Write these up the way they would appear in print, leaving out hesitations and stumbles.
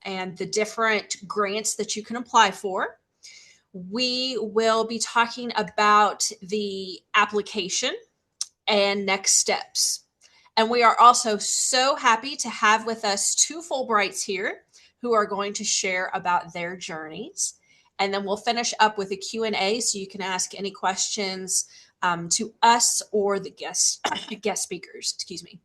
and the different grants that you can apply for. We will be talking about the application and next steps. And we are also so happy to have with us two Fulbrights here who are going to share about their journeys. And then we'll finish up with a Q&A so you can ask any questions to us or the guest speakers, excuse me.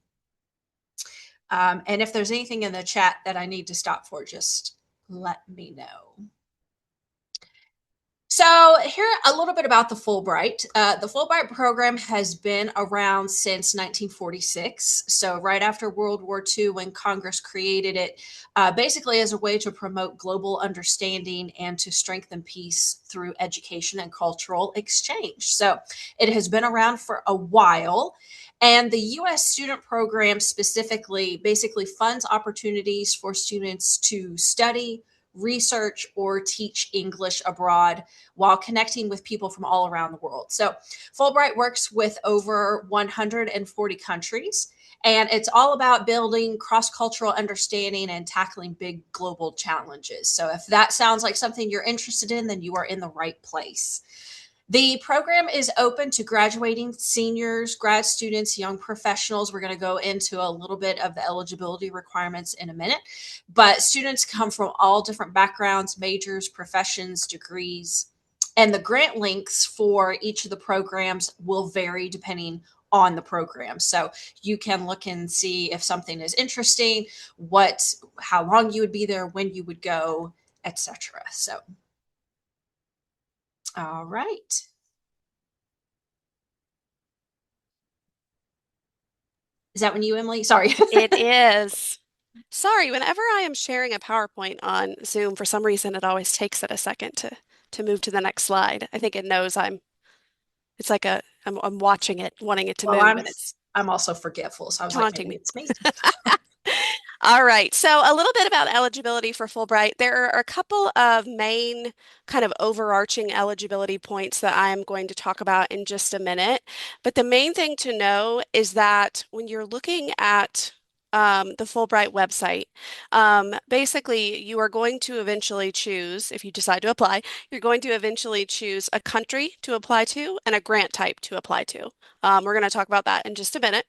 And if there's anything in the chat that I need to stop for, just let me know. So here a little bit about the Fulbright. The Fulbright program has been around since 1946. So right after World War II, when Congress created it, basically as a way to promote global understanding and to strengthen peace through education and cultural exchange. So it has been around for a while. And the U.S. student program specifically basically funds opportunities for students to study, research, or teach English abroad while connecting with people from all around the world. So Fulbright works with over 140 countries, and it's all about building cross-cultural understanding and tackling big global challenges. So if that sounds like something you're interested in, then you are in the right place. The program is open to graduating seniors, grad students, young professionals. We're going to go into a little bit of the eligibility requirements in a minute, but students come from all different backgrounds, majors, professions, degrees, and the grant links for each of the programs will vary depending on the program. So you can look and see if something is interesting, how long you would be there, when you would go, etc. So all right. Is that when you, Emily? Sorry. It is. Sorry, whenever I am sharing a PowerPoint on Zoom, for some reason it always takes it a second to move to the next slide. I think it knows it's like I'm watching it, wanting it to Well, move, and it's I'm also forgetful, so I was like, taunting maybe me. it's me. All right. So a little bit about eligibility for Fulbright. There are a couple of main kind of overarching eligibility points that I'm going to talk about in just a minute. But the main thing to know is that when you're looking at the Fulbright website, basically you are going to eventually choose, if you decide to apply, you're going to eventually choose a country to apply to and a grant type to apply to. We're going to talk about that in just a minute.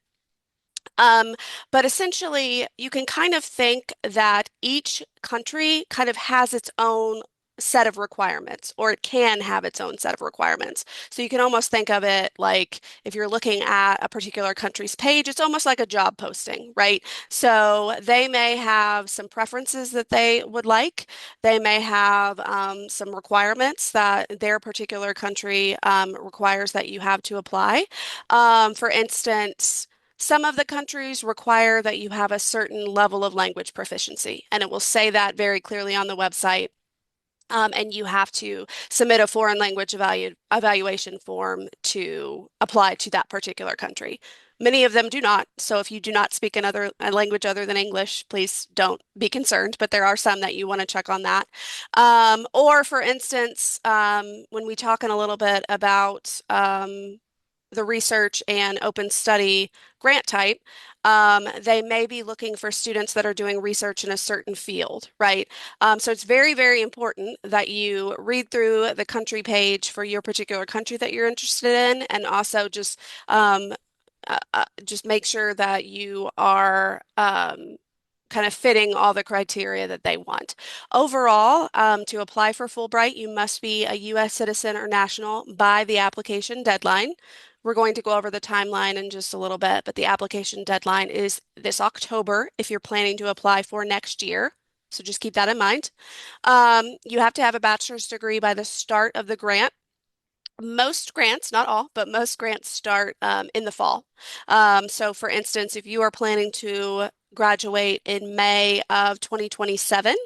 Um, but essentially, you can kind of think that each country kind of has its own set of requirements, or it can have its own set of requirements. So you can almost think of it like if you're looking at a particular country's page, it's almost like a job posting, right? So they may have some preferences that they would like. They may have some requirements that their particular country requires that you have to apply. For instance, some of the countries require that you have a certain level of language proficiency, and it will say that very clearly on the website. And you have to submit a foreign language evaluation form to apply to that particular country. Many of them do not. So if you do not speak a language other than English, please don't be concerned. But there are some that you want to check on that. Or for instance, when we talk in a little bit about the research and open study grant type, they may be looking for students that are doing research in a certain field, right? So it's very, very important that you read through the country page for your particular country that you're interested in, and also just make sure that you are kind of fitting all the criteria that they want. Overall, to apply for Fulbright, you must be a U.S. citizen or national by the application deadline. We're going to go over the timeline in just a little bit, but the application deadline is this October if you're planning to apply for next year. So just keep that in mind. You have to have a bachelor's degree by the start of the grant. Most grants, not all, but most grants start in the fall. So, for instance, if you are planning to graduate in May of 2027,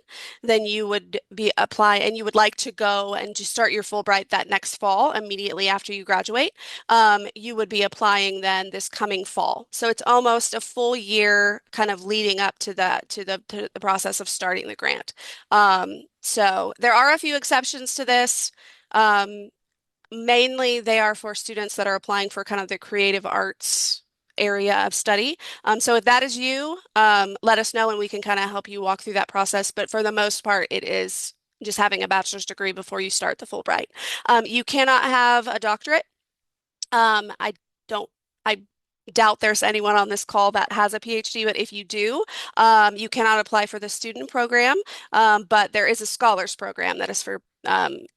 then you would be apply and you would like to go and to start your Fulbright that next fall, immediately after you graduate. You would be applying then this coming fall. So it's almost a full year kind of leading up to the process of starting the grant. So there are a few exceptions to this. Um, Mainly, they are for students that are applying for kind of the creative arts area of study. So if that is you, let us know and we can kind of help you walk through that process. But for the most part, it is just having a bachelor's degree before you start the Fulbright. You cannot have a doctorate. I don't, I doubt there's anyone on this call that has a PhD, but if you do, you cannot apply for the student program. But there is a scholars program that is for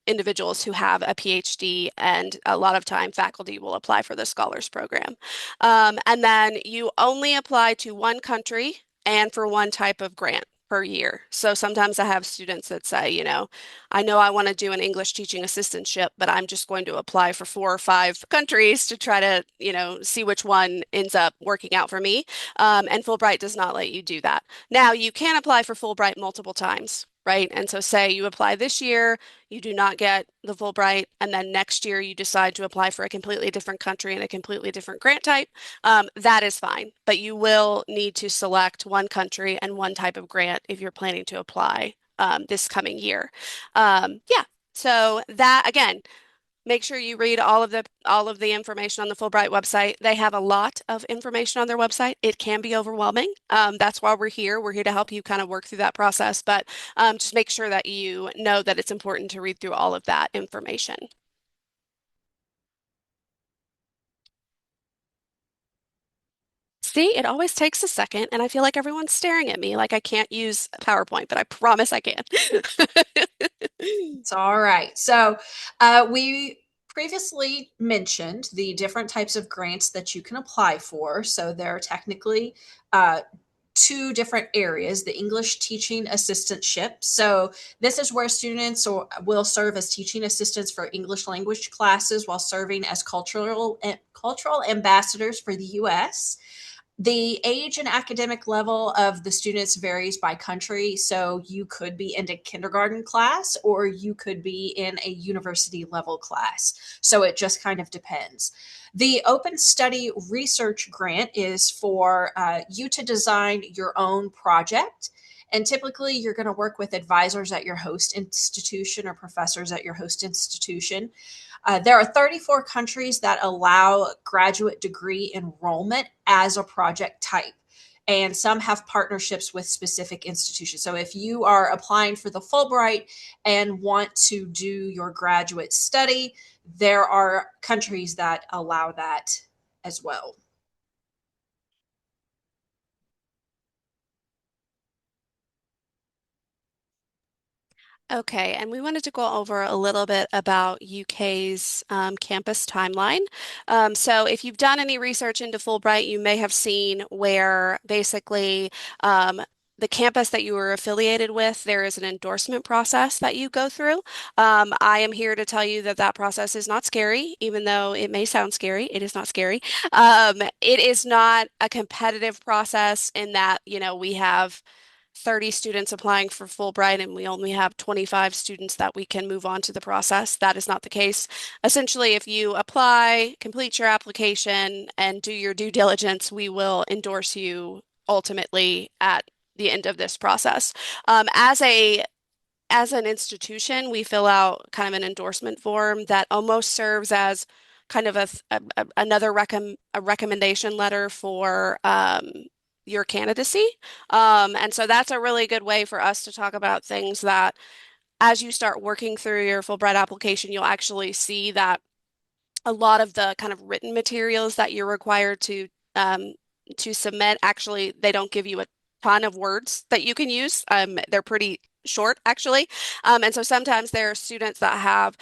individuals who have a PhD, and a lot of time faculty will apply for the scholars program. And then you only apply to one country and for one type of grant per year. So sometimes I have students that say, I know I want to do an English teaching assistantship, but I'm just going to apply for 4 or 5 countries to try to, see which one ends up working out for me. And Fulbright does not let you do that. Now, you can apply for Fulbright multiple times, right? And so, say you apply this year, you do not get the Fulbright, and then next year you decide to apply for a completely different country and a completely different grant type. That is fine, but you will need to select one country and one type of grant if you're planning to apply this coming year. Yeah. So that again, make sure you read all of the information on the Fulbright website. They have a lot of information on their website. It can be overwhelming. That's why we're here. We're here to help you kind of work through that process, but just make sure that you know that it's important to read through all of that information. See, it always takes a second, and I feel like everyone's staring at me like I can't use PowerPoint, but I promise I can. It's all right. So, we previously mentioned the different types of grants that you can apply for. So, there are technically uh, two different areas: the English teaching assistantship. So, this is where students will serve as teaching assistants for English language classes while serving as cultural ambassadors for the U.S. The age and academic level of the students varies by country. So you could be in a kindergarten class or you could be in a university level class. So it just kind of depends. The Open Study Research Grant is for you to design your own project. And typically, you're going to work with advisors at your host institution or professors at your host institution. There are 34 countries that allow graduate degree enrollment as a project type. And some have partnerships with specific institutions. So if you are applying for the Fulbright and want to do your graduate study, there are countries that allow that as well. Okay, and we wanted to go over a little bit about UK's campus timeline. So, if you've done any research into Fulbright, you may have seen where basically the campus that you were affiliated with, there is an endorsement process that you go through. I am here to tell you that that process is not scary, even though it may sound scary. It is not scary. It is not a competitive process in that, we have 30 students applying for Fulbright and we only have 25 students that we can move on to the process. That is not the case. Essentially, if you apply, complete your application, and do your due diligence, we will endorse you ultimately at the end of this process. As an institution, we fill out kind of an endorsement form that almost serves as kind of another a recommendation letter for your candidacy. And so that's a really good way for us to talk about things that as you start working through your Fulbright application, you'll actually see that a lot of the kind of written materials that you're required to submit, actually, they don't give you a ton of words that you can use. They're pretty short, actually. And so sometimes there are students that have,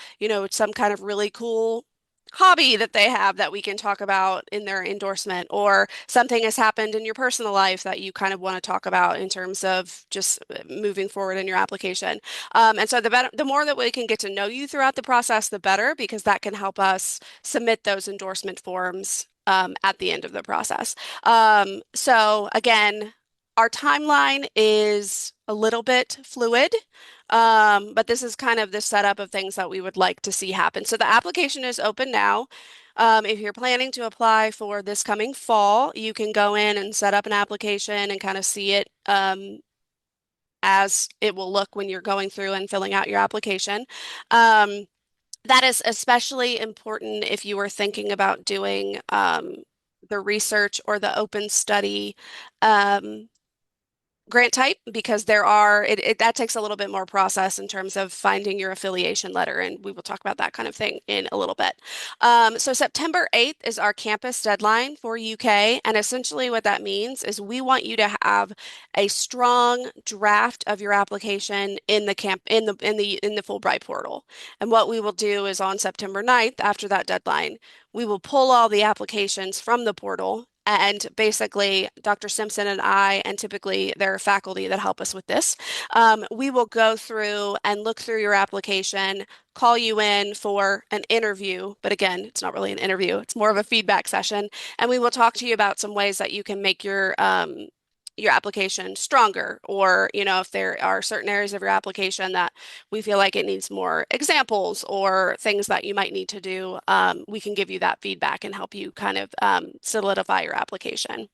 some kind of really cool hobby that they have that we can talk about in their endorsement, or something has happened in your personal life that you kind of want to talk about in terms of just moving forward in your application. And so the more that we can get to know you throughout the process, the better, because that can help us submit those endorsement forms at the end of the process. So again, our timeline is a little bit fluid, but this is kind of the setup of things that we would like to see happen. So the application is open now. If you're planning to apply for this coming fall, you can go in and set up an application and kind of see it as it will look when you're going through and filling out your application. That is especially important if you are thinking about doing the research or the open study um, grant type because that takes a little bit more process in terms of finding your affiliation letter, and we will talk about that kind of thing in a little bit. So September 8th is our campus deadline for UK, and essentially what that means is we want you to have a strong draft of your application in the Fulbright portal. And what we will do is on September 9th, after that deadline, we will pull all the applications from the portal. And basically, Dr. Simpson and I, and typically there are faculty that help us with this, we will go through and look through your application, call you in for an interview. But again, it's not really an interview, it's more of a feedback session. And we will talk to you about some ways that you can make your application stronger, or, if there are certain areas of your application that we feel like it needs more examples or things that you might need to do, we can give you that feedback and help you kind of solidify your application.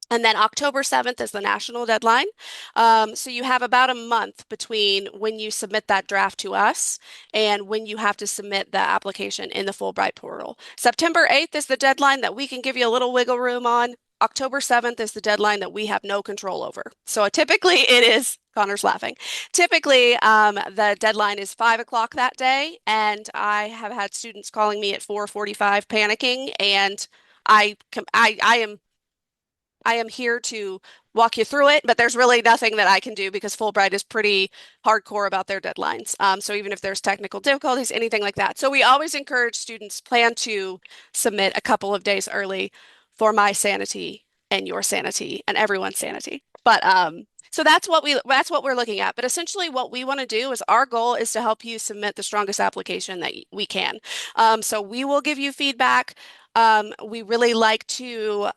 And then October 7th is the national deadline. So you have about a month between when you submit that draft to us and when you have to submit the application in the Fulbright portal. September 8th is the deadline that we can give you a little wiggle room on. October 7th is the deadline that we have no control over. So typically it is, Connor's laughing. Typically, the deadline is 5 o'clock that day, and I have had students calling me at 4:45 panicking, and I am here to walk you through it, but there's really nothing that I can do because Fulbright is pretty hardcore about their deadlines. So even if there's technical difficulties, anything like that. So we always encourage students plan to submit a couple of days early for my sanity and your sanity and everyone's sanity. But so that's what we're looking at. But essentially what we want to do is our goal is to help you submit the strongest application that we can. So we will give you feedback. We really like to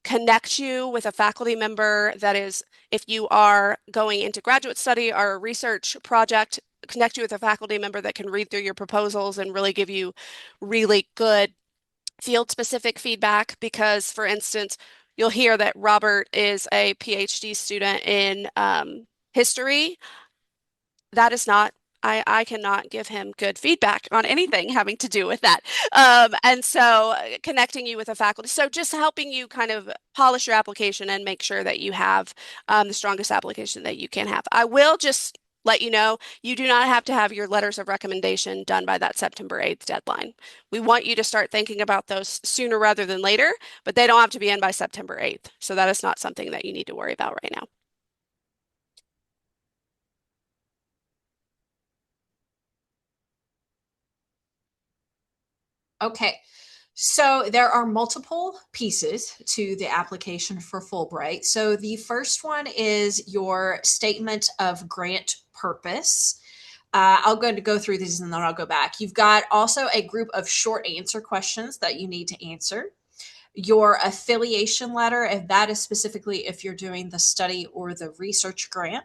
connect you with a faculty member that is, if you are going into graduate study or a research project, connect you with a faculty member that can read through your proposals and really give you really good field specific feedback. Because, for instance, you'll hear that Robert is a PhD student in history. That is not, I cannot give him good feedback on anything having to do with that. And so connecting you with a faculty, so just helping you kind of polish your application and make sure that you have the strongest application that you can have. I will just let you know, you do not have to have your letters of recommendation done by that September 8th deadline. We want you to start thinking about those sooner rather than later, but they don't have to be in by September 8th. So that is not something that you need to worry about right now. Okay. So there are multiple pieces to the application for Fulbright. So the first one is your statement of grant purpose. I'll going to go through these and then I'll go back. You've got also a group of short answer questions that you need to answer. Your affiliation letter, if that is specifically if you're doing the study or the research grant.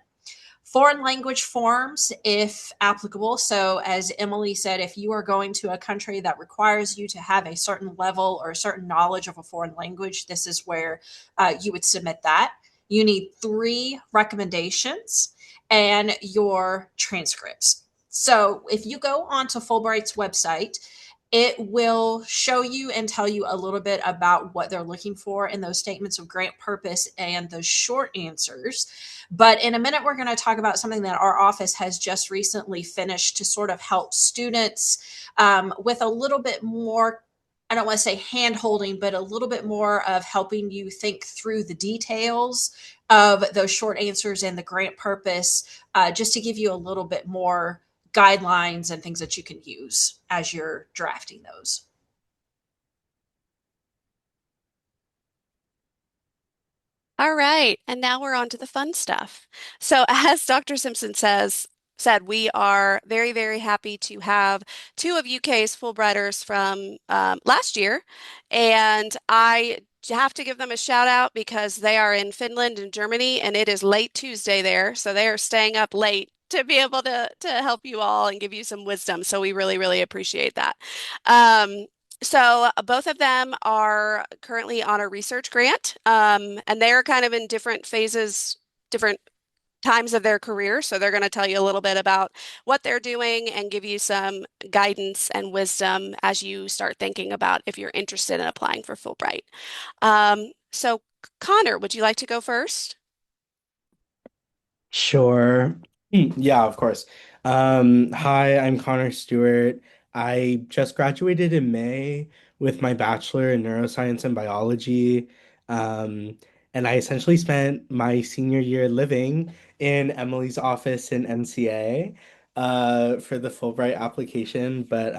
Foreign language forms, if applicable. So, as Emily said, if you are going to a country that requires you to have a certain level or a certain knowledge of a foreign language, this is where you would submit that. You need 3 recommendations and your transcripts. So, if you go onto Fulbright's website, it will show you and tell you a little bit about what they're looking for in those statements of grant purpose and those short answers. But in a minute, we're going to talk about something that our office has just recently finished to sort of help students with a little bit more. I don't want to say hand holding, but a little bit more of helping you think through the details of those short answers and the grant purpose, just to give you a little bit more guidelines and things that you can use as you're drafting those. All right, and now we're on to the fun stuff. So, as Dr. Simpson said, we are very, very happy to have two of UK's Fulbrighters from last year, and I have to give them a shout out because they are in Finland and Germany, and it is late Tuesday there, so they are staying up late to be able to help you all and give you some wisdom. So we really, really appreciate that. Both of them are currently on a research grant, and they're kind of in different phases, different times of their career. So they're going to tell you a little bit about what they're doing and give you some guidance and wisdom as you start thinking about if you're interested in applying for Fulbright. So, Connor, would you like to go first? Sure. Yeah, of course. Hi, I'm Connor Stewart. I just graduated in May with my bachelor in neuroscience and biology. Um, and I essentially spent my senior year living in Emily's office in NCA for the Fulbright application. But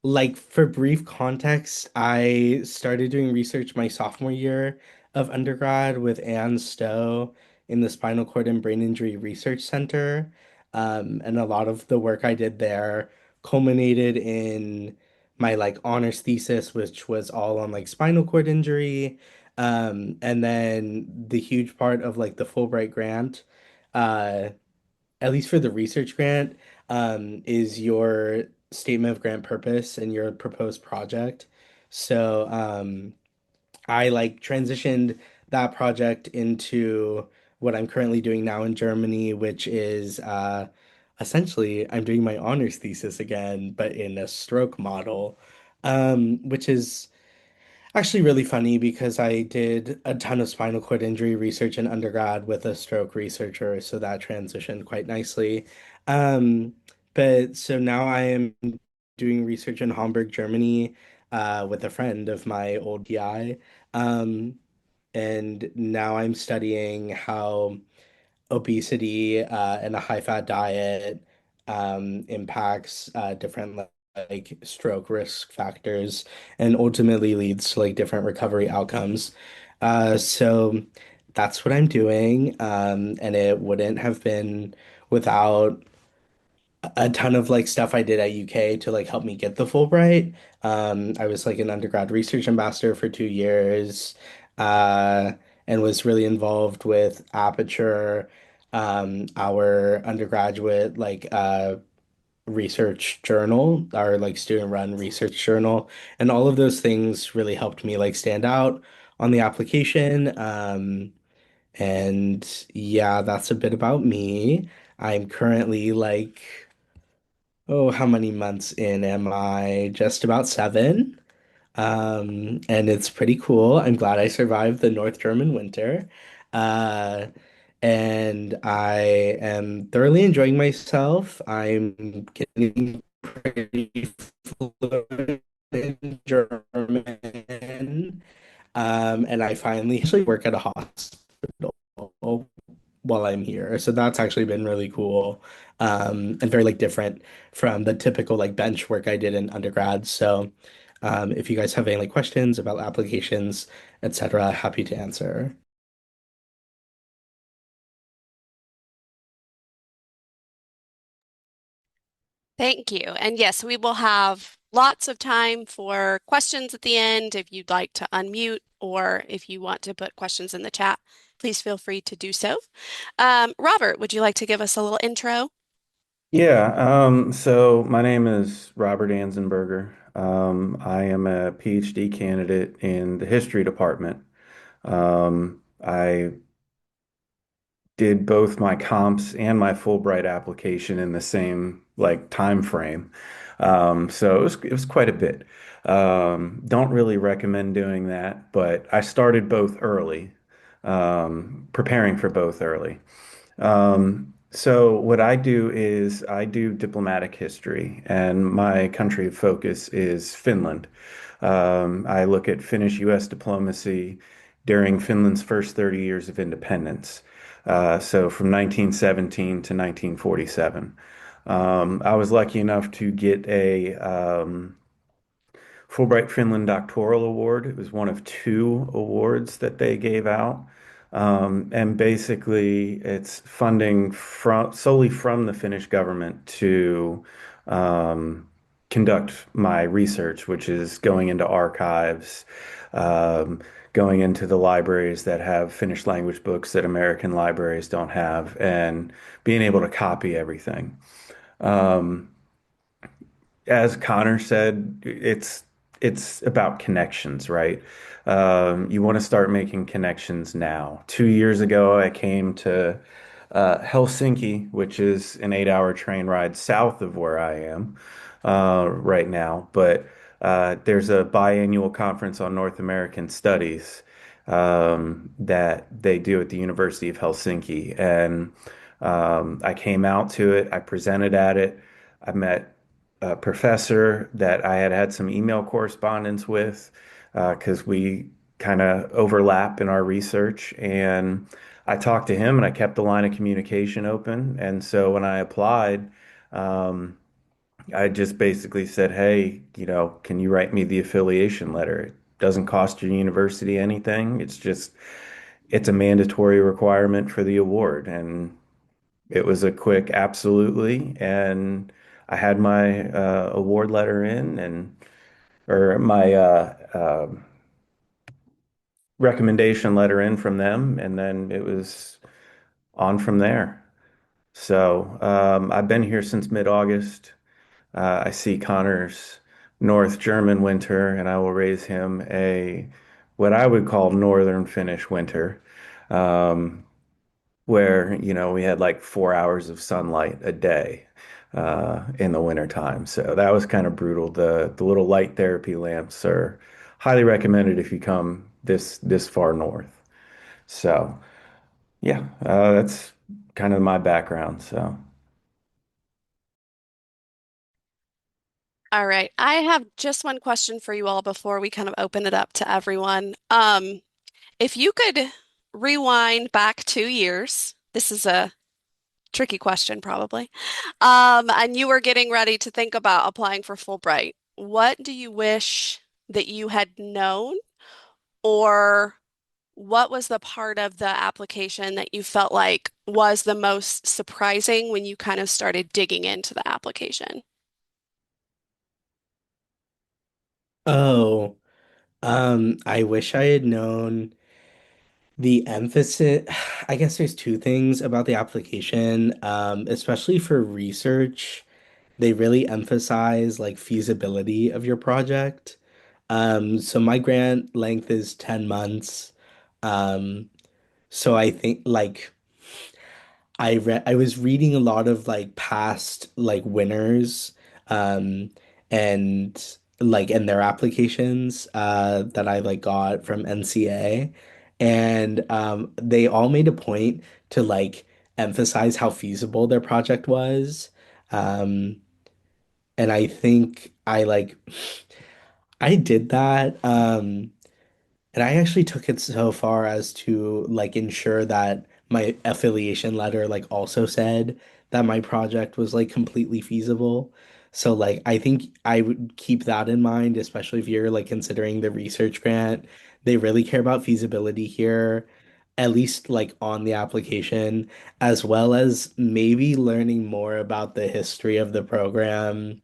like for brief context, I started doing research my sophomore year of undergrad with Anne Stowe in the Spinal Cord and Brain Injury Research Center. And a lot of the work I did there culminated in my like honors thesis, which was all on like spinal cord injury. And then the huge part of like the Fulbright grant. Uh, at least for the research grant, is your statement of grant purpose and your proposed project. So I like transitioned that project into what I'm currently doing now in Germany, which is essentially I'm doing my honors thesis again, but in a stroke model, which is actually really funny because I did a ton of spinal cord injury research in undergrad with a stroke researcher, so that transitioned quite nicely. Um, but so now I am doing research in Hamburg, Germany, with a friend of my old PI. Um, and now I'm studying how obesity and a high-fat diet impacts different like stroke risk factors and ultimately leads to like different recovery outcomes. So that's what I'm doing, and it wouldn't have been without a ton of like stuff I did at UK to like help me get the Fulbright. I was like an undergrad research ambassador for 2 years, uh, and was really involved with Aperture, our undergraduate like research journal, our like student run research journal, and all of those things really helped me like stand out on the application. And yeah, that's a bit about me. I'm currently like oh, how many months in am I? Just about 7. And it's pretty cool. I'm glad I survived the North German winter. Uh, and I am thoroughly enjoying myself. I'm getting pretty fluent in German. And I finally actually work at a hospital while I'm here. So that's actually been really cool. And very like different from the typical like bench work I did in undergrad. So if you guys have any like questions about applications, etc., happy to answer. Thank you. And yes, we will have lots of time for questions at the end. If you'd like to unmute or if you want to put questions in the chat, please feel free to do so. Robert, would you like to give us a little intro? Yeah, so my name is Robert Anzenberger. I am a PhD candidate in the history department. I did both my comps and my Fulbright application in the same like time frame. So it was quite a bit. Don't really recommend doing that, but I started both early, preparing for both early. So what I do is I do diplomatic history, and my country of focus is Finland. I look at Finnish U.S. diplomacy during Finland's first 30 years of independence. So from 1917 to 1947. I was lucky enough to get a Fulbright Finland Doctoral Award. It was one of two awards that they gave out. And basically, it's funding from solely from the Finnish government to um, conduct my research, which is going into archives, um, going into the libraries that have Finnish language books that American libraries don't have, and being able to copy everything. Um, as Connor said, it's about connections, right? You want to start making connections now. 2 years ago, I came to Helsinki, which is an 8-hour train ride south of where I am right now. But there's a biannual conference on North American Studies that they do at the University of Helsinki. And I came out to it, I presented at it, I met a professor that I had had some email correspondence with because we kind of overlap in our research. And I talked to him and I kept the line of communication open. And so when I applied, um, I just basically said, hey, can you write me the affiliation letter? It doesn't cost your university anything. It's a mandatory requirement for the award. And it was a quick absolutely. And I had my award letter in or my recommendation letter in from them. And then it was on from there. So I've been here since mid-August. I see Connor's North German winter, and I will raise him a what I would call Northern Finnish winter, um, where we had like 4 hours of sunlight a day in the wintertime. So that was kind of brutal. The little light therapy lamps are highly recommended if you come this far north. So yeah, that's kind of my background. So. All right. I have just one question for you all before we kind of open it up to everyone. If you could rewind back 2 years, this is a tricky question probably, and you were getting ready to think about applying for Fulbright, what do you wish that you had known, or what was the part of the application that you felt like was the most surprising when you kind of started digging into the application? Oh, I wish I had known the emphasis. I guess there's two things about the application, especially for research. They really emphasize like feasibility of your project. So my grant length is 10 months. Um, so I think like I was reading a lot of like past like winners um and and their applications that I like got from NCA, and they all made a point to like emphasize how feasible their project was. Um and I think I did that. And I actually took it so far as to like ensure that my affiliation letter like also said that my project was like completely feasible. So like I think I would keep that in mind, especially if you're like considering the research grant. They really care about feasibility here, at least like on the application, as well as maybe learning more about the history of the program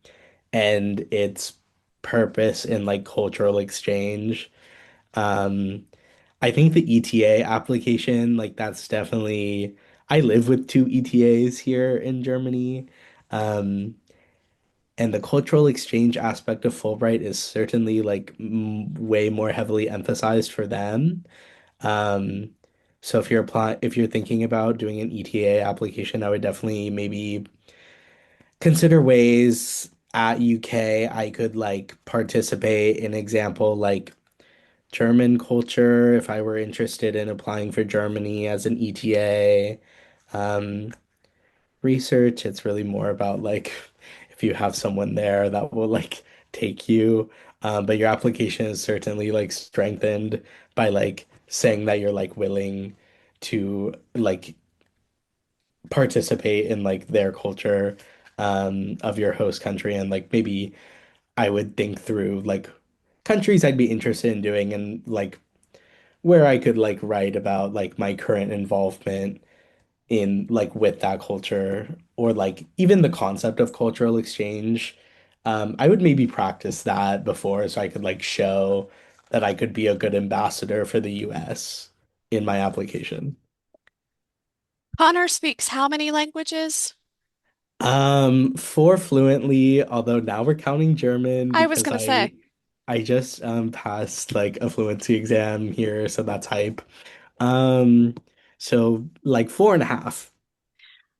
and its purpose in like cultural exchange. Um, I think the ETA application, like that's definitely, I live with two ETAs here in Germany. Um, and the cultural exchange aspect of Fulbright is certainly like way more heavily emphasized for them. Um, so if you're thinking about doing an ETA application, I would definitely maybe consider ways at UK I could like participate in example like German culture if I were interested in applying for Germany as an ETA. Um, Research, it's really more about like if you have someone there that will like take you. But your application is certainly like strengthened by like saying that you're like willing to like participate in like their culture of your host country, and like maybe I would think through like countries I'd be interested in doing and like where I could like write about like my current involvement in like with that culture, or like even the concept of cultural exchange. I would maybe practice that before so I could like show that I could be a good ambassador for the US in my application. Connor speaks how many languages? For fluently, although now we're counting German I was because going to say. I just passed like a fluency exam here, so that's hype. Um, so like 4.5.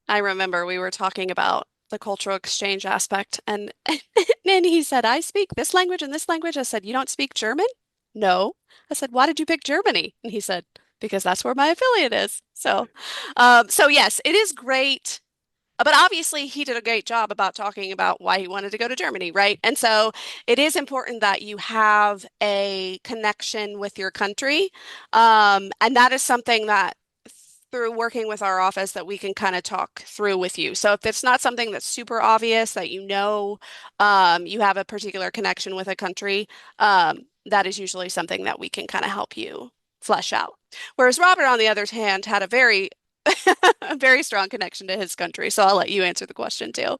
I remember we were talking about the cultural exchange aspect, and and he said, "I speak this language and this language." I said, "You don't speak German?" No. I said, "Why did you pick Germany?" And he said, "Because that's where my affiliate is." So yes, it is great. But obviously, he did a great job about talking about why he wanted to go to Germany, right? And so it is important that you have a connection with your country. And that is something that through working with our office that we can kind of talk through with you. So if it's not something that's super obvious that you have a particular connection with a country, that is usually something that we can kind of help you flesh out. Whereas Robert, on the other hand, had a very a very strong connection to his country. So I'll let you answer the question too.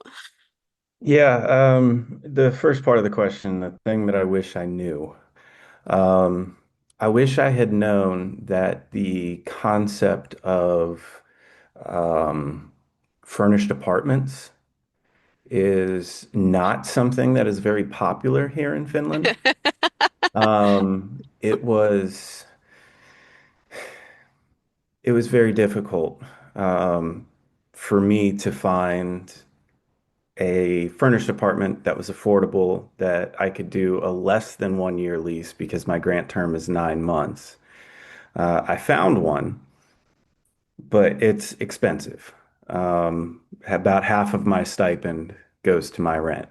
Yeah, the first part of the question, the thing that I wish I knew. Um, I wish I had known that the concept of um, furnished apartments is not something that is very popular here in Finland. It was very difficult um, for me to find a furnished apartment that was affordable that I could do a less than 1 year lease because my grant term is 9 months. I found one, but it's expensive. About half of my stipend goes to my rent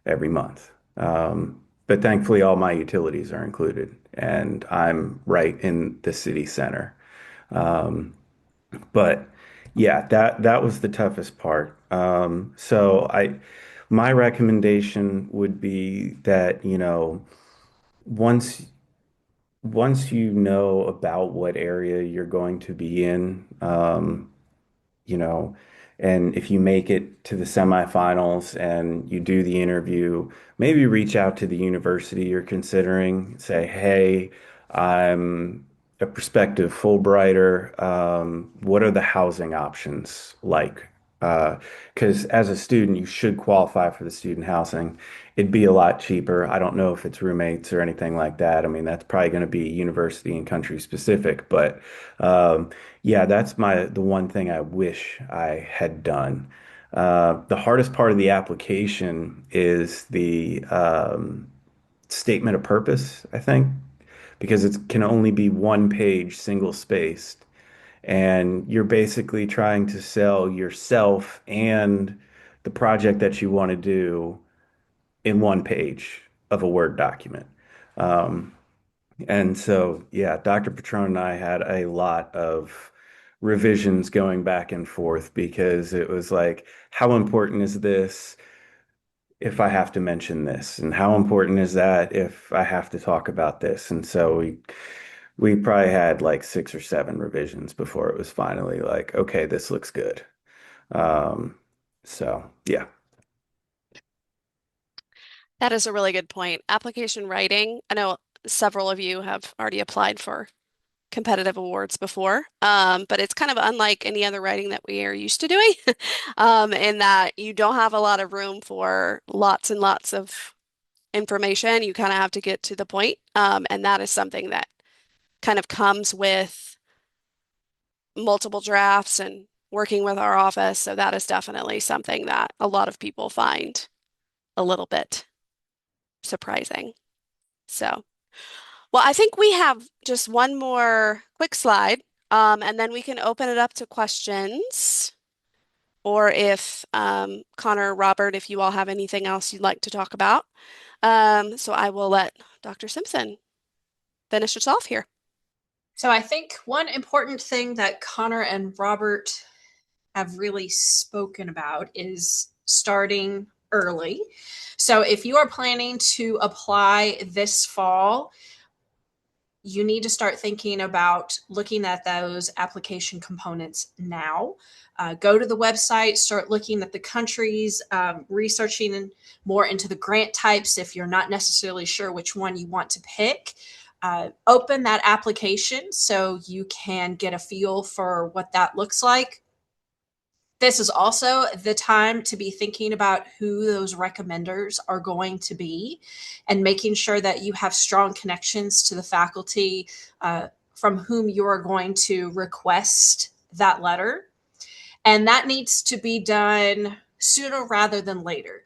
every month. But thankfully, all my utilities are included, and I'm right in the city center. Um, but yeah, that was the toughest part. My recommendation would be that, once once you know about what area you're going to be in, you know, and if you make it to the semifinals and you do the interview, maybe reach out to the university you're considering, say, hey, I'm a prospective Fulbrighter. What are the housing options like? Because as a student, you should qualify for the student housing. It'd be a lot cheaper. I don't know if it's roommates or anything like that. I mean, that's probably going to be university and country specific, but yeah, that's the one thing I wish I had done. The hardest part of the application is the statement of purpose, I think, because it can only be one page, single spaced, and you're basically trying to sell yourself and the project that you want to do in one page of a Word document. Um, and so, yeah, Dr. Patron and I had a lot of revisions going back and forth because it was like, how important is this if I have to mention this? And how important is that if I have to talk about this? And so we probably had like 6 or 7 revisions before it was finally like, okay, this looks good. Um, so yeah. That is a really good point. Application writing, I know several of you have already applied for competitive awards before, but it's kind of unlike any other writing that we are used to doing, in that you don't have a lot of room for lots and lots of information. You kind of have to get to the point, and that is something that kind of comes with multiple drafts and working with our office. So that is definitely something that a lot of people find a little bit surprising. So, well, I think we have just one more quick slide, and then we can open it up to questions. Or if Connor, Robert, if you all have anything else you'd like to talk about. So I will let Dr. Simpson finish us off here. So I think one important thing that Connor and Robert have really spoken about is starting early. So if you are planning to apply this fall, you need to start thinking about looking at those application components now. Go to the website, start looking at the countries, researching more into the grant types if you're not necessarily sure which one you want to pick. Open that application so you can get a feel for what that looks like. This is also the time to be thinking about who those recommenders are going to be and making sure that you have strong connections to the faculty from whom you are going to request that letter. And that needs to be done sooner rather than later.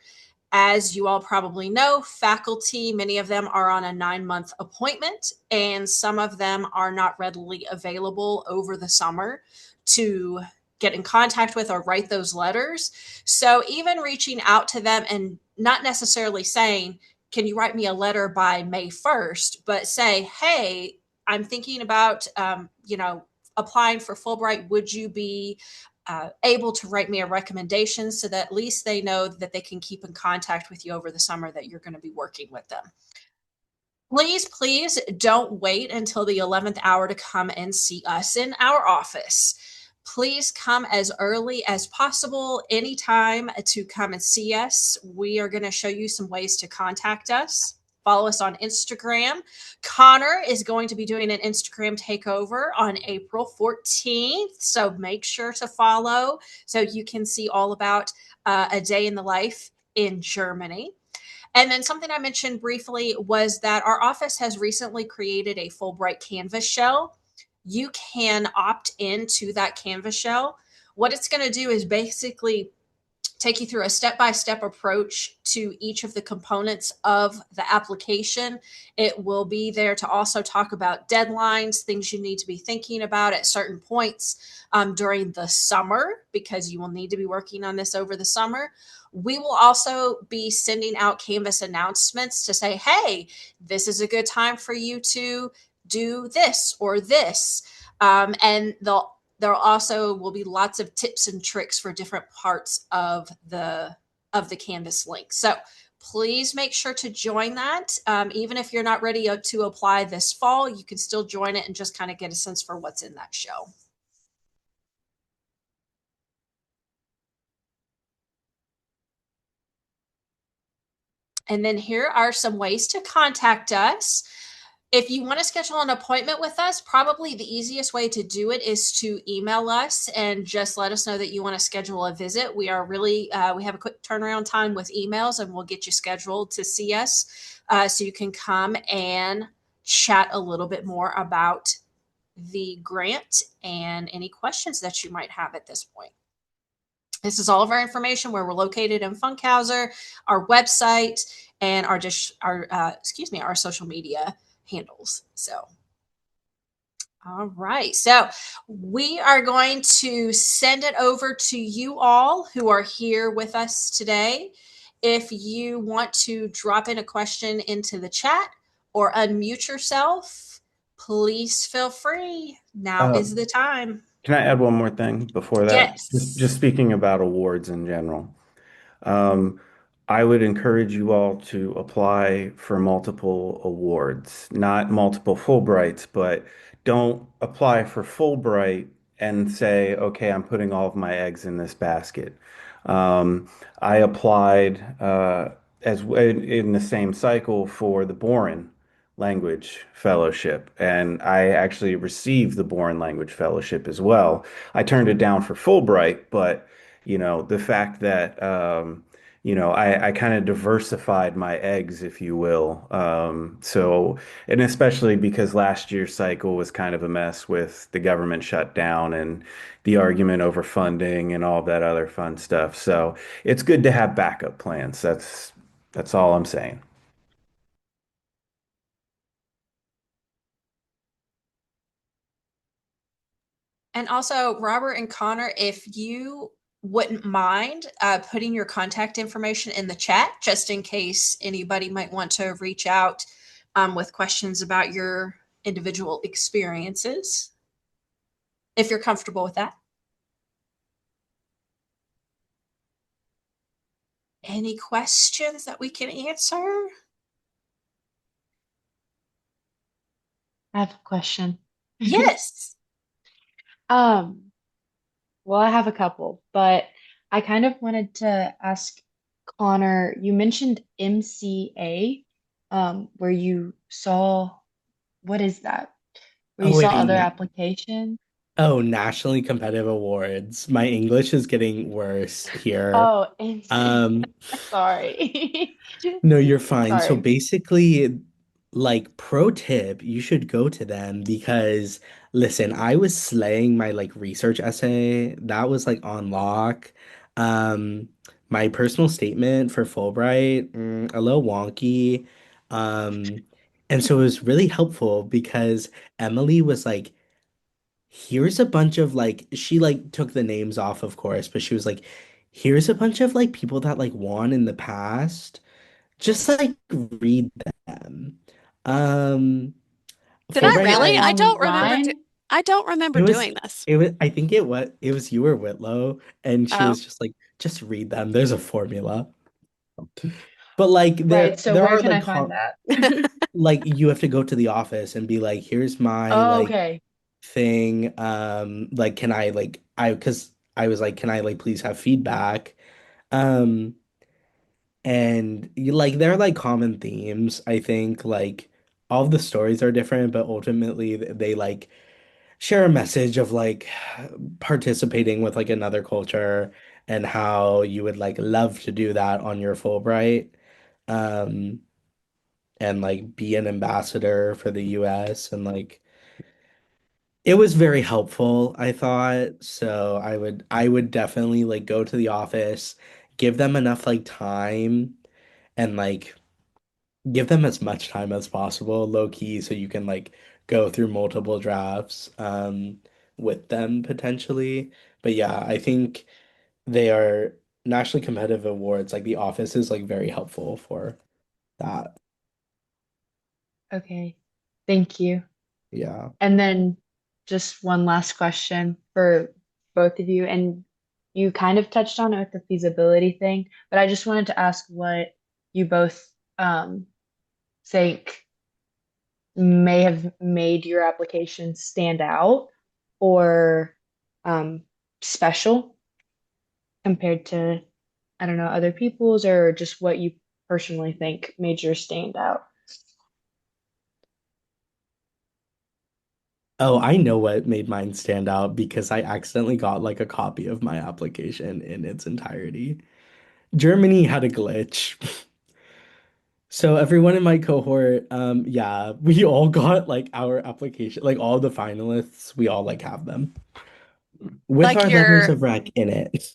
As you all probably know, faculty, many of them are on a 9-month appointment, and some of them are not readily available over the summer to get in contact with or write those letters. So, even reaching out to them and not necessarily saying, can you write me a letter by May 1st, but say, hey, I'm thinking about, applying for Fulbright. Would you be able to write me a recommendation so that at least they know that they can keep in contact with you over the summer that you're going to be working with them. Please, please don't wait until the 11th hour to come and see us in our office. Please come as early as possible, anytime to come and see us. We are going to show you some ways to contact us. Follow us on Instagram. Connor is going to be doing an Instagram takeover on April 14th. So make sure to follow so you can see all about a day in the life in Germany. And then something I mentioned briefly was that our office has recently created a Fulbright Canvas shell. You can opt into that Canvas shell. What it's going to do is basically take you through a step-by-step approach to each of the components of the application. It will be there to also talk about deadlines, things you need to be thinking about at certain points during the summer, because you will need to be working on this over the summer. We will also be sending out Canvas announcements to say, hey, this is a good time for you to do this or this. And there also will be lots of tips and tricks for different parts of the Canvas link. So please make sure to join that. Even if you're not ready to apply this fall, you can still join it and just kind of get a sense for what's in that show. And then here are some ways to contact us. If you want to schedule an appointment with us, probably the easiest way to do it is to email us and just let us know that you want to schedule a visit. We are really, we have a quick turnaround time with emails, and we'll get you scheduled to see us so you can come and chat a little bit more about the grant and any questions that you might have at this point. This is all of our information, where we're located in Funkhauser, our website, and our social media handles. So, all right. So we are going to send it over to you all who are here with us today. If you want to drop in a question into the chat or unmute yourself, please feel free. Now Uh, is the time. can I add one more thing before that? Just Yes. speaking about awards in general. Um, I would encourage you all to apply for multiple awards, not multiple Fulbrights, but don't apply for Fulbright and say, okay, I'm putting all of my eggs in this basket. I applied as in the same cycle for the Boren Language Fellowship, and I actually received the Boren Language Fellowship as well. I turned it down for Fulbright, but the fact that I kind of diversified my eggs, if you will. And especially because last year's cycle was kind of a mess with the government shutdown and the argument over funding and all that other fun stuff. So it's good to have backup plans. That's all I'm saying. And also, Robert and Connor, if you wouldn't mind putting your contact information in the chat, just in case anybody might want to reach out with questions about your individual experiences, if you're comfortable with that. Any questions that we can answer? I have a question. Yes. Well, I have a couple, but I kind of wanted to ask Connor, you mentioned MCA, where you saw, what is that? Where you Oh, saw wait. other applications? Oh, nationally competitive awards. My English is getting worse here. Oh, and Um, sorry. no, you're fine. So Sorry. basically, like pro tip, you should go to them because listen, I was slaying my like research essay. That was like on lock. Um, my personal statement for Fulbright, a little wonky. Um, and so it was really helpful because Emily was like, here's a bunch of like she like took the names off, of course, but she was like, here's a bunch of like people that like won in the past. Just like read them. Um, Did I Is Fulbright, really? that I online? I don't remember it was doing this. it was I think it was you or Whitlow, and she Oh. was just like, just read them. There's a formula. But like Right, so there where are can like I find that? like you have to go to the office and be like, here's my Oh, like okay. thing. Like can I like I because I was like, can I like please have feedback? Um And you like there are like common themes, I think. Like all of the stories are different, but ultimately they like share a message of like participating with like another culture and how you would like love to do that on your Fulbright. Um and like be an ambassador for the US and like it was very helpful, I thought. So I would definitely like go to the office, give them enough like time and like give them as much time as possible, low key, so you can like go through multiple drafts with them potentially. But yeah, I think they are nationally competitive awards. Like the office is like very helpful for that. Okay. Thank you. Yeah. And then just one last question for both of you. And you kind of touched on it with the feasibility thing, but I just wanted to ask what you both think may have made your application stand out or um, special compared to, I don't know, other people's, or just what you personally think made yours stand out. Oh, I know what made mine stand out because I accidentally got like a copy of my application in its entirety. Germany had a glitch. So everyone in my cohort, yeah, we all got like our application, like all the finalists, we all like have them with Like our letters your of rec in it.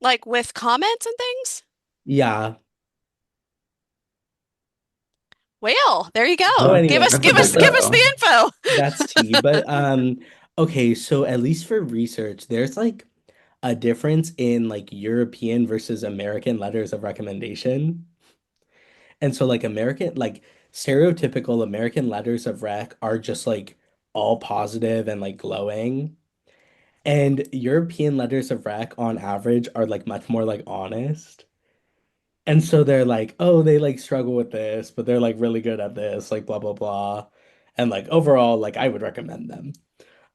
like with comments and things? Yeah. Well, there you Oh, go. anyway, That's a that's big Give like us the deal. info. that's tea. But okay, so at least for research, there's like a difference in like European versus American letters of recommendation. And so like American, like stereotypical American letters of rec are just like all positive and like glowing. And European letters of rec on average are like much more like honest. And so they're like, oh, they like struggle with this, but they're like really good at this, like blah blah blah. And like overall, like I would recommend them.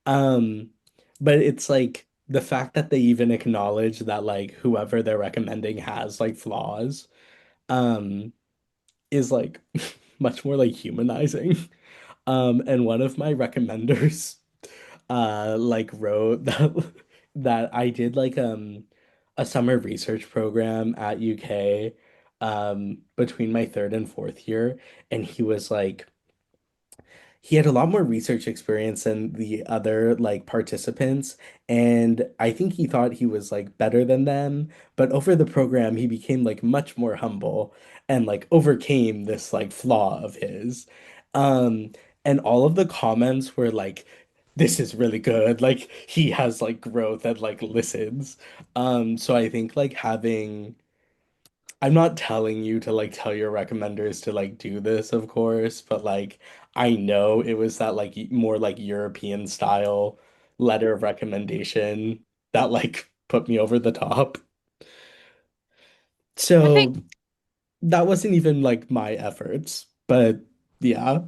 Um, but it's like the fact that they even acknowledge that like whoever they're recommending has like flaws, um, is like much more like humanizing. And one of my recommenders like wrote that that I did like a summer research program at UK between my third and fourth year, and he was like he had a lot more research experience than the other like participants, and I think he thought he was like better than them, but over the program he became like much more humble and like overcame this like flaw of his. Um and all of the comments were like, this is really good. Like he has like growth and like listens. So I think like having I'm not telling you to like tell your recommenders to like do this, of course, but like I know it was that like more like European style letter of recommendation that like put me over the top. I think So that wasn't even like my efforts, but yeah.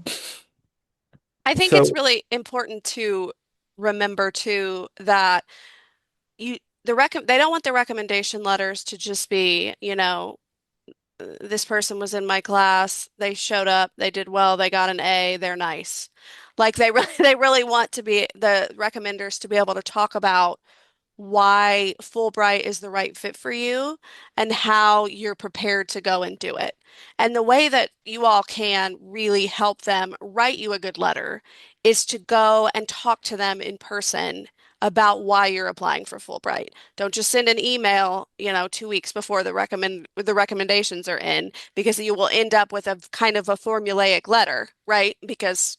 I think it's So really important to remember too that you they don't want the recommendation letters to just be, this person was in my class, they showed up, they did well, they got an A, they're nice. Like they really they really want to be the recommenders to be able to talk about why Fulbright is the right fit for you and how you're prepared to go and do it. And the way that you all can really help them write you a good letter is to go and talk to them in person about why you're applying for Fulbright. Don't just send an email, 2 weeks before the recommendations are in, because you will end up with a kind of a formulaic letter, right? Because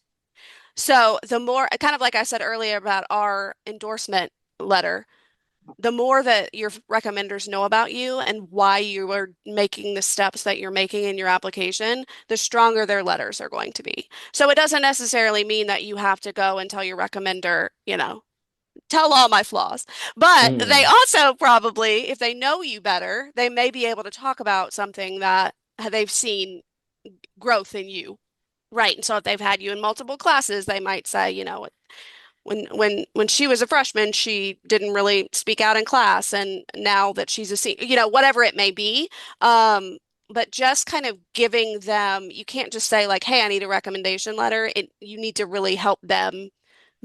so the more, kind of like I said earlier about our endorsement letter, the more that your recommenders know about you and why you are making the steps that you're making in your application, the stronger their letters are going to be. So it doesn't necessarily mean that you have to go and tell your recommender, tell all my flaws. But they Mm. also probably, if they know you better, they may be able to talk about something that they've seen growth in you. Right. And so if they've had you in multiple classes, they might say, when she was a freshman, she didn't really speak out in class, and now that she's a senior, whatever it may be. But just kind of giving them, you can't just say like, "Hey, I need a recommendation letter." You need to really help them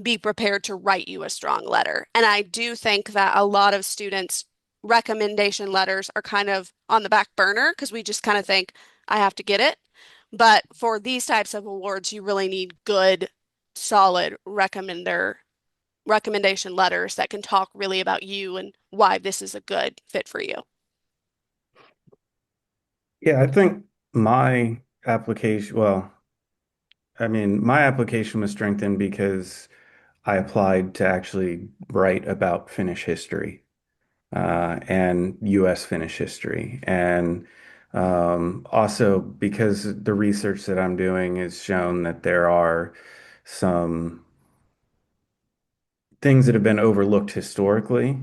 be prepared to write you a strong letter. And I do think that a lot of students' recommendation letters are kind of on the back burner because we just kind of think, I have to get it. But for these types of awards, you really need good, solid recommendation letters that can talk really about you and why this is a good fit for you. Yeah, I think my application, well, I mean, my application was strengthened because I applied to actually write about Finnish history and U.S. Finnish history. And also because the research that I'm doing has shown that there are some things that have been overlooked historically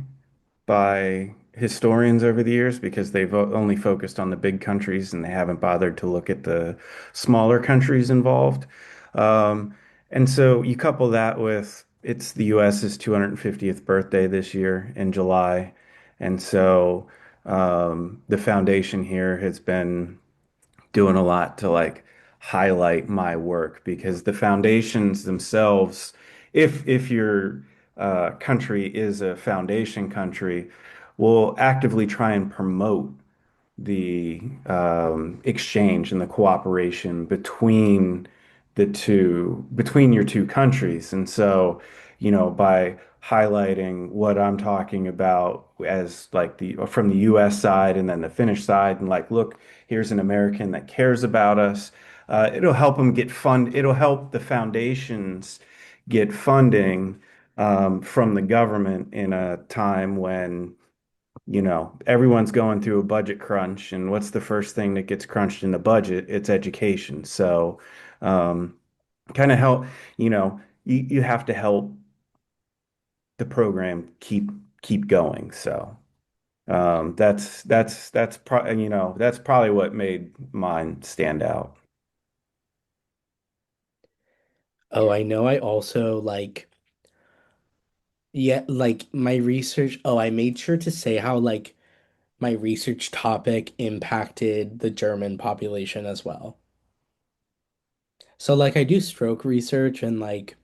by historians over the years because they've only focused on the big countries and they haven't bothered to look at the smaller countries involved. Um, and so you couple that with it's the US's 250th birthday this year in July. And so the foundation here has been doing a lot to like highlight my work because the foundations themselves, if your country is a foundation country, will actively try and promote the exchange and the cooperation between your two countries. And so, by highlighting what I'm talking about as like the from the US side and then the Finnish side, and like, look, here's an American that cares about us. It'll help them get fund. It'll help the foundations get funding from the government in a time when everyone's going through a budget crunch, and what's the first thing that gets crunched in the budget? It's education. So, um, kind of help, you have to help the program keep going. So, that's probably what made mine stand out. Oh, I know. I also like, yeah, like my research. Oh, I made sure to say how like my research topic impacted the German population as well. So like I do stroke research and like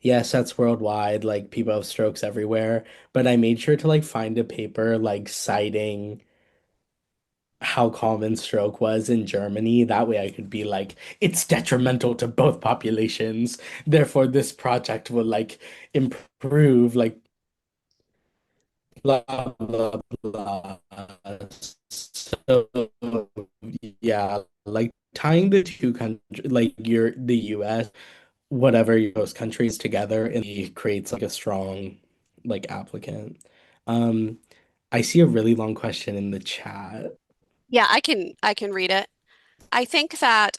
yes, that's worldwide, like people have strokes everywhere, but I made sure to like find a paper like citing how common stroke was in Germany. That way I could be like, it's detrimental to both populations. Therefore, this project will like improve like blah blah blah. So yeah, like tying the two countries, like the US, whatever those countries together, and it creates like a strong like applicant. Um, I see a really long question in the chat. Yeah, I can read it. I think that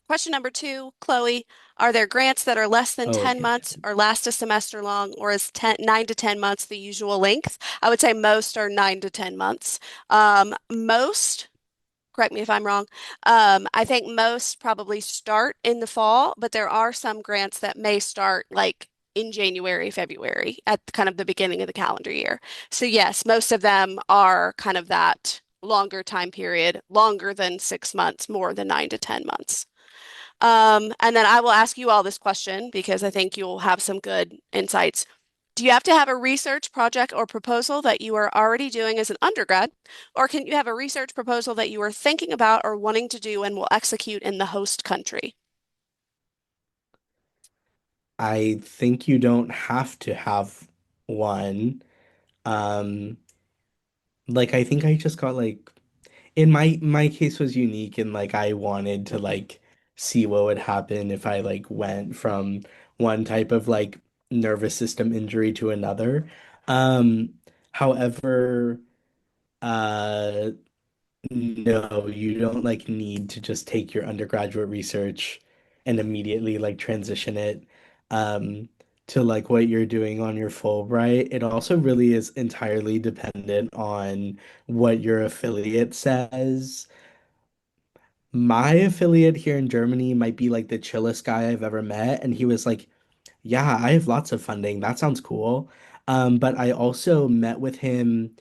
question number two, Chloe, are there grants that are less than Oh, 10 okay. months or last a semester long, or is 9 to 10 months the usual length? I would say most are 9 to 10 months. Most, correct me if I'm wrong, I think most probably start in the fall, but there are some grants that may start like in January, February, at kind of the beginning of the calendar year. So yes, most of them are kind of that longer time period, longer than 6 months, more than 9 to 10 months. And then I will ask you all this question because I think you'll have some good insights. Do you have to have a research project or proposal that you are already doing as an undergrad, or can you have a research proposal that you are thinking about or wanting to do and will execute in the host country? I think you don't have to have one. Um, like I think I just got like in my case was unique and like I wanted to like see what would happen if I like went from one type of like nervous system injury to another. However, uh no, you don't like need to just take your undergraduate research and immediately like transition it um to like what you're doing on your Fulbright. It also really is entirely dependent on what your affiliate says. My affiliate here in Germany might be like the chillest guy I've ever met, and he was like, "Yeah, I have lots of funding. That sounds cool." But I also met with him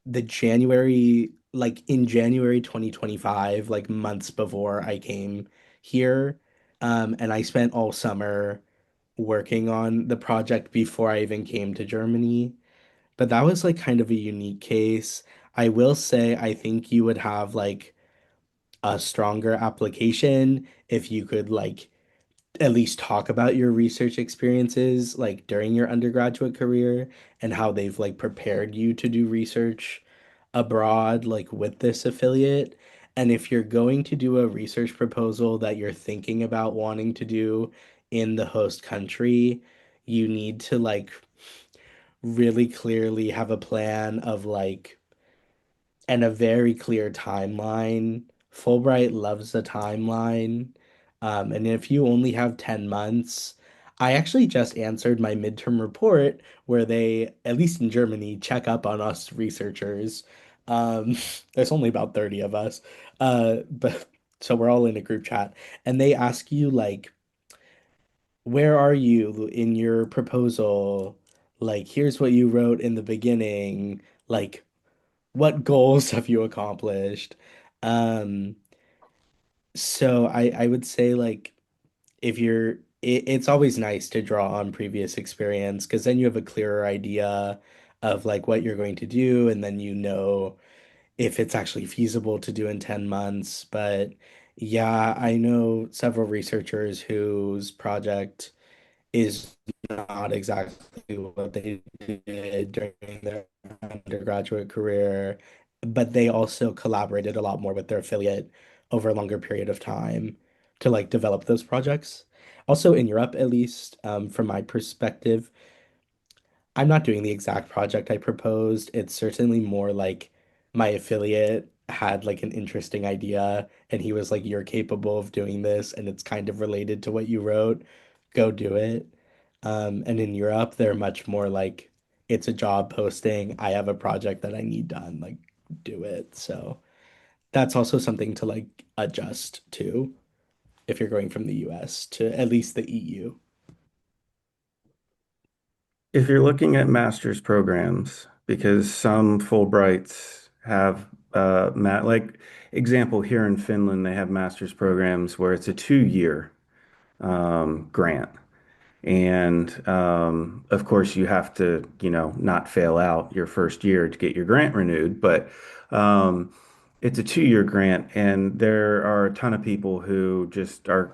the January, like in January 2025, like months before I came here. And I spent all summer working on the project before I even came to Germany. But that was like kind of a unique case. I will say, I think you would have like a stronger application if you could like at least talk about your research experiences like during your undergraduate career and how they've like prepared you to do research abroad like with this affiliate. And if you're going to do a research proposal that you're thinking about wanting to do in the host country, you need to like really clearly have a plan of like and a very clear timeline. Fulbright loves a timeline. And if you only have 10 months, I actually just answered my midterm report where they, at least in Germany, check up on us researchers. Um, there's only about 30 of us. But so we're all in a group chat and they ask you like, where are you in your proposal? Like, here's what you wrote in the beginning. Like, what goals have you accomplished? Um, so I would say like if it's always nice to draw on previous experience because then you have a clearer idea of like what you're going to do and then you know if it's actually feasible to do in 10 months. But yeah, I know several researchers whose project is not exactly what they did during their undergraduate career, but they also collaborated a lot more with their affiliate over a longer period of time to like develop those projects. Also in Europe, at least, from my perspective, I'm not doing the exact project I proposed. It's certainly more like my affiliate had like an interesting idea and he was like, "You're capable of doing this and it's kind of related to what you wrote. Go do it." And in Europe, they're much more like, it's a job posting. I have a project that I need done. Like, do it. So that's also something to like adjust to if you're going from the US to at least the EU. If you're looking at master's programs, because some Fulbrights have like example here in Finland, they have master's programs where it's a 2 year grant. And of course, you have to, not fail out your first year to get your grant renewed. But um, it's a 2 year grant, and there are a ton of people who just are,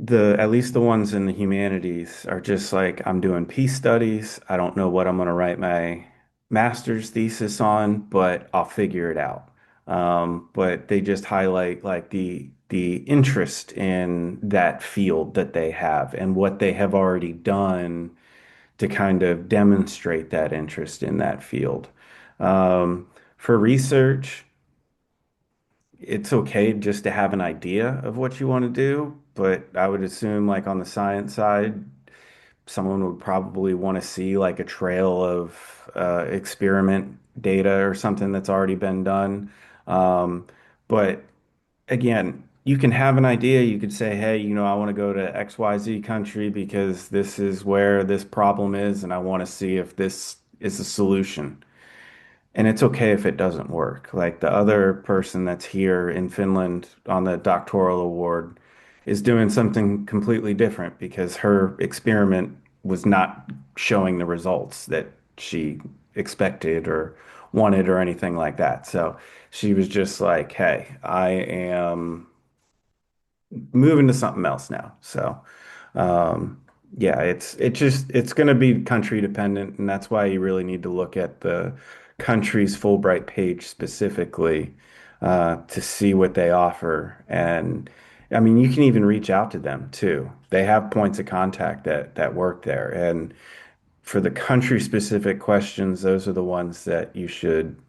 at least the ones in the humanities are just like, I'm doing peace studies. I don't know what I'm going to write my master's thesis on, but I'll figure it out. But they just highlight like the interest in that field that they have and what they have already done to kind of demonstrate that interest in that field. For research, it's okay just to have an idea of what you want to do, but I would assume like on the science side, someone would probably want to see like a trail of experiment data or something that's already been done. Um, but again, you can have an idea. You could say, hey, I want to go to XYZ country because this is where this problem is, and I want to see if this is a solution. And it's okay if it doesn't work. Like the other person that's here in Finland on the doctoral award is doing something completely different because her experiment was not showing the results that she expected or wanted or anything like that. So she was just like, hey, I am moving to something else now. So, um, yeah, it's going to be country dependent, and that's why you really need to look at the country's Fulbright page specifically to see what they offer. And I mean, you can even reach out to them too. They have points of contact that work there. And for the country specific questions, those are the ones that you should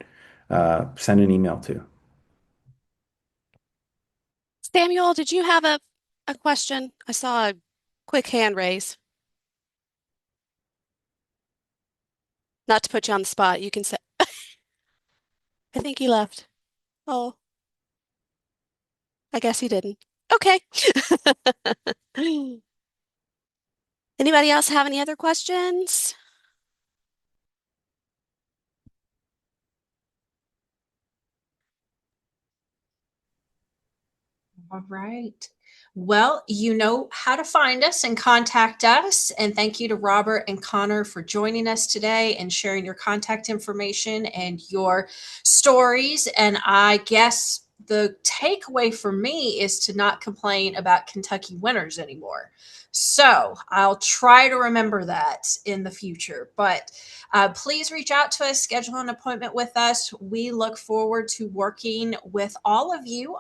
send an email to. Samuel, did you have a question? I saw a quick hand raise. Not to put you on the spot, you can say, I think he left. Oh, I guess he didn't. Okay. Anybody else have any other questions? All right. Well, you know how to find us and contact us. And thank you to Robert and Connor for joining us today and sharing your contact information and your stories. And I guess the takeaway for me is to not complain about Kentucky winters anymore. So I'll try to remember that in the future. But please reach out to us, schedule an appointment with us. We look forward to working with all of you